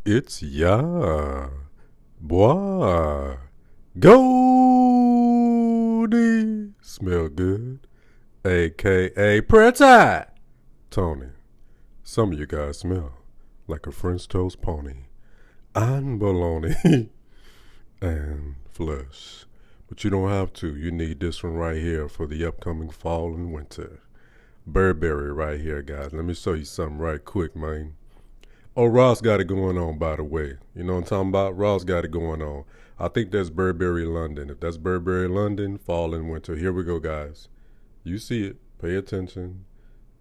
It's ya, boy. Goldie. Smell good. AKA Pretty. Tony. Some of you guys smell like a French toast pony. And bologna. And flesh. But you don't have to. You need this one right here for the upcoming fall and winter. Burberry right here, guys. Let me show you something right quick, man. Oh, Ross got it going on, by the way. You know what I'm talking about? Ross got it going on. I think that's Burberry London. If that's Burberry London, fall and winter. Here we go, guys. You see it. Pay attention.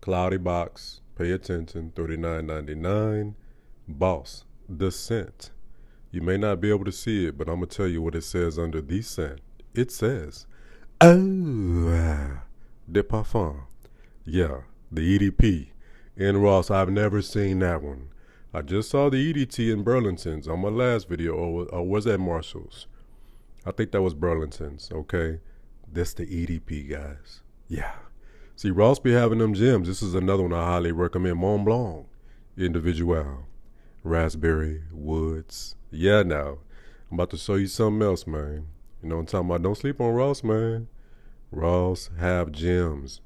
Cloudy box. Pay attention. $39.99. Boss. The scent. You may not be able to see it, but I'm going to tell you what it says under the scent. It says, oh, de parfum. Yeah, the EDP. In Ross, I've never seen that one. I just saw the EDT in Burlington's on my last video, or was that Marshall's? I think that was Burlington's, okay? That's the EDP, guys. Yeah. See, Ross be having them gems. This is another one I highly recommend. Mont Blanc, Individual, Raspberry, Woods. Yeah, now, I'm about to show you something else, man. You know what I'm talking about? Don't sleep on Ross, man. Ross have gems.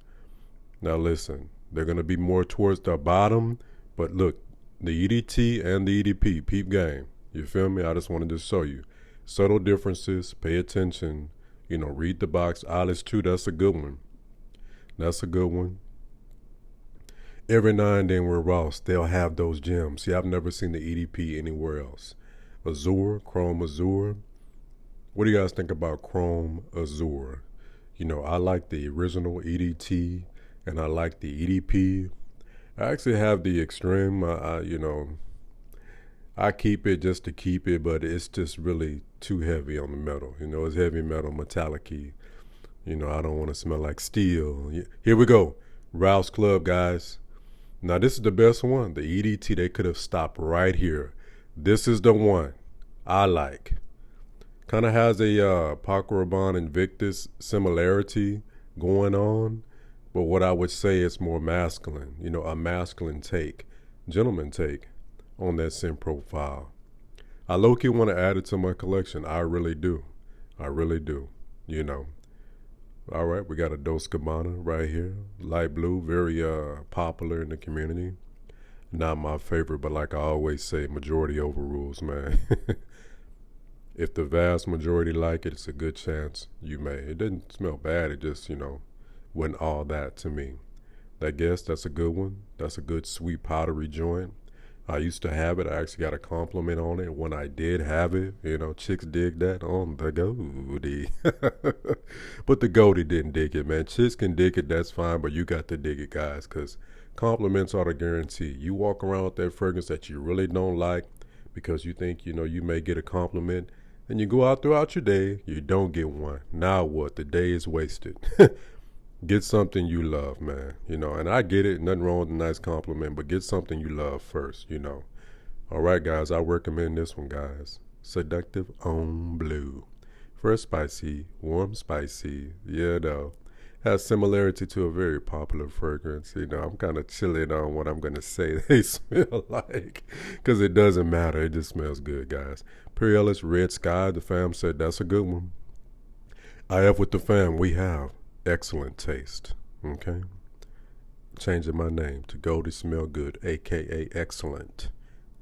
Now, listen, they're going to be more towards the bottom, but look, the EDT and the EDP, peep game. You feel me? I just wanted to show you. Subtle differences, pay attention, you know, read the box. Alice 2, that's a good one. That's a good one. Every now and then with Ross, they'll have those gems. See, I've never seen the EDP anywhere else. Azure, Chrome Azure. What do you guys think about Chrome Azure? You know, I like the original EDT and I like the EDP. I actually have the extreme, you know, I keep it just to keep it, but it's just really too heavy on the metal. You know, it's heavy metal, metallic-y. You know, I don't want to smell like steel. Here we go. Rouse Club, guys. Now, this is the best one. The EDT, they could have stopped right here. This is the one I like. Kind of has a Paco Rabanne Invictus similarity going on. But what I would say is more masculine, you know, a masculine take, gentleman take on that scent profile. I low-key want to add it to my collection. I really do. I really do, you know. All right, we got a Dos Cabana right here. Light blue, very popular in the community. Not my favorite, but like I always say, majority overrules, man. If the vast majority like it, it's a good chance you may. It didn't smell bad, it just, you know, wasn't all that to me. I guess that's a good one. That's a good sweet powdery joint. I used to have it. I actually got a compliment on it when I did have it. You know, chicks dig that on the Goldie. But the Goldie didn't dig it, man. Chicks can dig it, that's fine, but you got to dig it, guys, because compliments are the guarantee. You walk around with that fragrance that you really don't like because you think, you know, you may get a compliment, and you go out throughout your day, you don't get one. Now what? The day is wasted. Get something you love, man, you know, and I get it, nothing wrong with a nice compliment, but get something you love first, you know. All right, guys, I recommend this one, guys. Seductive Homme Bleu. Fresh spicy, warm spicy, yeah, though. Has similarity to a very popular fragrance, you know. I'm kind of chilling on what I'm going to say they smell like, because it doesn't matter, it just smells good, guys. Peerless Red Sky, the fam said that's a good one. I have with the fam, we have excellent taste, okay? Changing my name to Goldie Smell Good, a.k.a. Excellent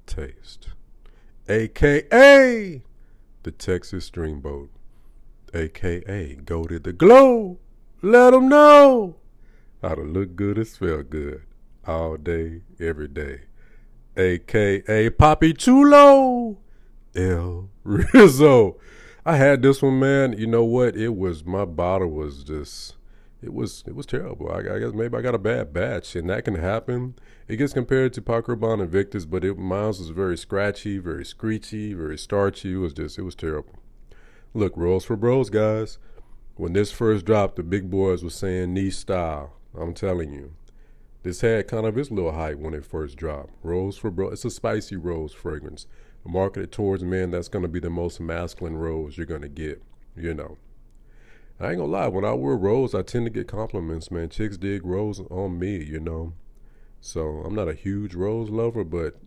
Taste, a.k.a. the Texas Dreamboat, a.k.a. Goldie the Glow. Let them know how to look good and smell good all day, every day, a.k.a. Papi Chulo, El Rizzo. I had this one, man. You know what? It was, my bottle was just, it was terrible. I guess maybe I got a bad batch, and that can happen. It gets compared to Paco Rabanne Invictus, but mine was very scratchy, very screechy, very starchy. It was terrible. Look, Rolls for Bros, guys. When this first dropped, the big boys were saying niche style. I'm telling you. This had kind of its little hype when it first dropped. Rose for Bros. It's a spicy rose fragrance. Marketed towards men, that's going to be the most masculine rose you're going to get, you know. I ain't going to lie, when I wear rose, I tend to get compliments, man. Chicks dig rose on me, you know. So I'm not a huge rose lover, but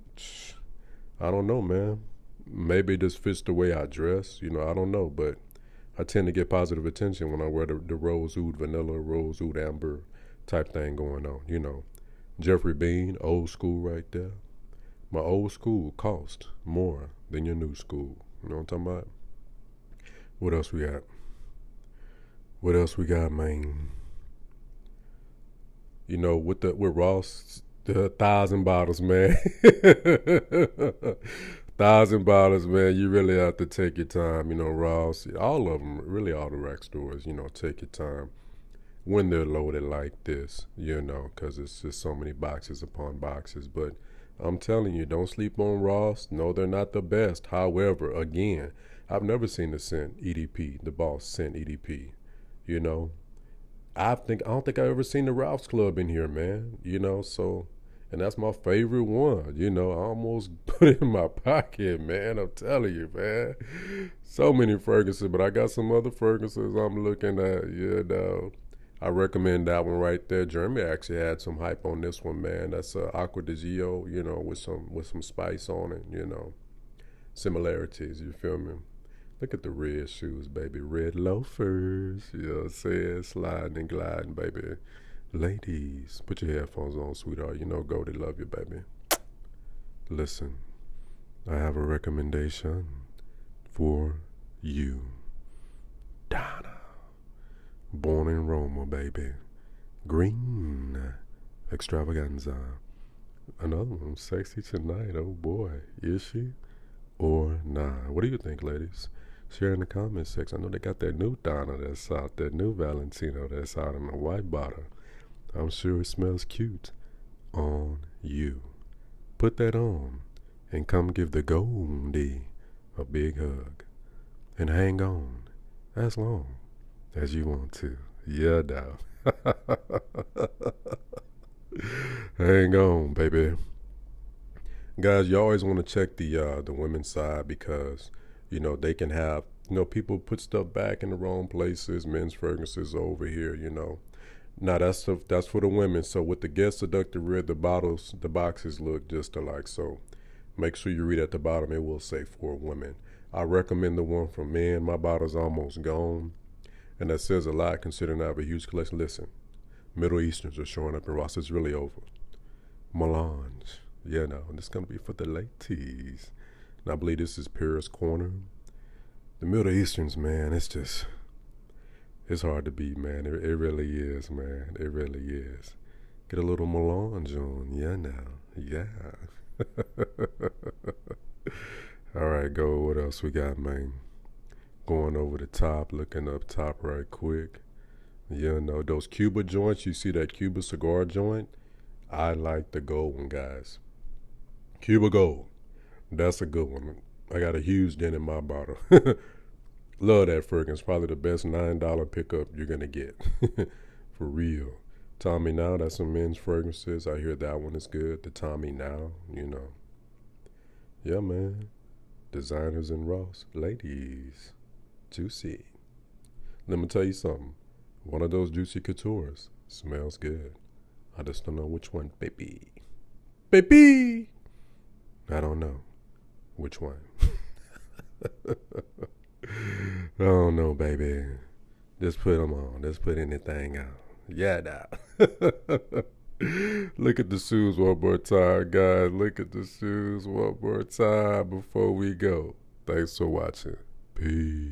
I don't know, man. Maybe this fits the way I dress. I don't know, but I tend to get positive attention when I wear the rose oud vanilla, rose oud amber type thing going on. Jeffrey Bean, old school right there. My old school cost more than your new school. You know what I'm talking about? What else we got? What else we got, man? With Ross, the 1,000 bottles, man. 1,000 bottles, man. You really have to take your time. Ross, all of them, really all the rack stores. Take your time when they're loaded like this. Because it's just so many boxes upon boxes. But I'm telling you, don't sleep on Ross. No, they're not the best. However, again, I've never seen the scent EDP, the boss scent EDP. I don't think I've ever seen the Ralph's Club in here, man. So, and that's my favorite one. I almost put it in my pocket, man. I'm telling you, man. So many Fergusons, but I got some other Fergusons I'm looking at. I recommend that one right there. Jeremy actually had some hype on this one, man. That's Aqua di Gio, with some spice on it, similarities. You feel me? Look at the red shoes, baby. Red loafers. You know what I'm saying? Sliding and gliding, baby. Ladies, put your headphones on, sweetheart. Goldie love you, baby. Listen, I have a recommendation for you. Donna. Born in Roma, baby. Green. Extravaganza. Another one. Sexy tonight. Oh, boy. Is she? Or nah? What do you think, ladies? Share in the comments section. I know they got that new Donna that's out, that new Valentino that's out in the white bottle. I'm sure it smells cute on you. Put that on and come give the Goldie a big hug. And hang on as long as you want to. Yeah, dog. Hang on, baby. Guys, you always want to check the women's side because they can have people put stuff back in the wrong places. Men's fragrances over here. Now that's for the women. So with the Guest Seductive Red, the boxes look just alike. So make sure you read at the bottom. It will say for women. I recommend the one for men. My bottle's almost gone, and that says a lot considering I have a huge collection. Listen, Middle Easterns are showing up in Ross. It's really over. Melange. Yeah, no, this is going to be for the ladies. And I believe this is Paris Corner. The Middle Easterns, man, it's hard to beat, man. It really is, man. It really is. Get a little melange on. Yeah, now. Yeah. All right, go. What else we got, man? Going over the top, looking up top right quick. Those Cuba joints. You see that Cuba cigar joint? I like the gold one, guys. Cuba Gold. That's a good one. I got a huge dent in my bottle. Love that fragrance. Probably the best $9 pickup you're going to get. For real. Tommy Now, that's some men's fragrances. I hear that one is good. The Tommy Now, Yeah, man. Designers in Ross. Ladies. Juicy. Let me tell you something. One of those Juicy Coutures smells good. I just don't know which one, baby. Baby! I don't know which one. I don't know, baby. Just put them on. Just put anything out. Yeah, now. Look at the shoes one more time, guys. Look at the shoes one more time before we go. Thanks for watching. Peace.